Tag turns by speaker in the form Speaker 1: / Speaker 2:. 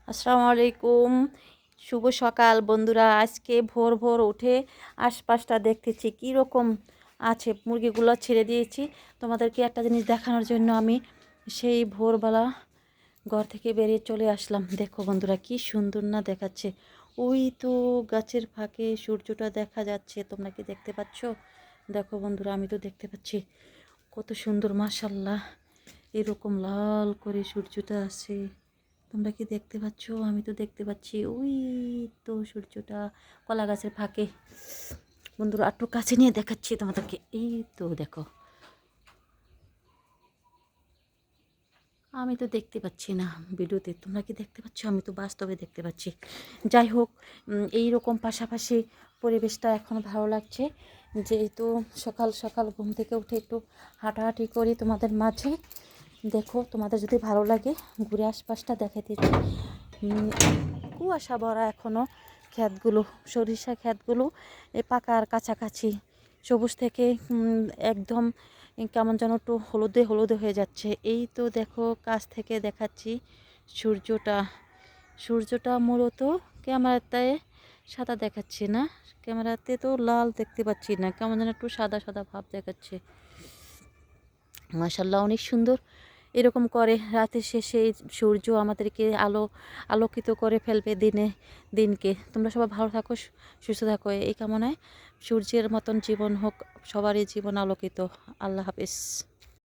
Speaker 1: আসসালামু আলাইকুম। শুভ সকাল বন্ধুরা। আজকে ভোর ভোর উঠে আশপাশটা দেখতেছি কীরকম আছে। মুরগিগুলো ছেড়ে দিয়েছি তোমাদেরকে একটা জিনিস দেখানোর জন্য। আমি সেই ভোরবেলা ঘর থেকে বেরিয়ে চলে আসলাম। দেখো বন্ধুরা কি সুন্দর না দেখাচ্ছে। ওই তো গাছের ফাঁকে সূর্যটা দেখা যাচ্ছে, তোমরা কি দেখতে পাচ্ছ? দেখো বন্ধুরা, আমি তো দেখতে পাচ্ছি কত সুন্দর, মাশাল্লাহ। এরকম লাল করে সূর্যটা আছে, তোমরা কি দেখতে পাচ্ছ? আমি তো দেখতে পাচ্ছি। ওই তো সূর্যটা কলা গাছের ফাঁকে। বন্ধুরা একটু কাছে নিয়ে দেখাচ্ছি তোমাদেরকে। এই তো দেখো, আমি তো দেখতে পাচ্ছি না ভিডিওতে, তোমরা কি দেখতে পাচ্ছ? আমি তো বাস্তবে দেখতে পাচ্ছি। যাই হোক, এই রকম পাশাপাশি পরিবেশটা এখন ভালো লাগছে। যেহেতু সকাল সকাল ঘুম থেকে উঠে একটু হাঁটাহাঁটি করি তোমাদের মাঝে। দেখো, তোমাদের যদি ভালো লাগে ঘুরে আশপাশটা দেখাতেছি। কুয়াশা ভরা এখনও ক্ষেতগুলো, সরিষা ক্ষেতগুলো পাকার কাছাকাছি। সবুজ থেকে একদম কেমন যেন একটু হলুদে হলুদে হয়ে যাচ্ছে। এই তো দেখো, কাছ থেকে দেখাচ্ছি সূর্যটা। সূর্যটা মূলত ক্যামেরাতে সাদা দেখাচ্ছে না, ক্যামেরাতে তো লাল দেখতে পাচ্ছি না, কেমন যেন একটু সাদা সাদা ভাব দেখাচ্ছে। মাশাল্লাহ, অনেক সুন্দর। এরকম করে রাতের শেষে সূর্য আমাদেরকে আলোকিত করে ফেলবে দিনকে। তোমরা সবাই ভালো থাকো, সুস্থ থাকো, এই কামনায়। সূর্যের মতন জীবন হোক সবারই জীবন আলোকিত। আল্লাহ হাফেজ।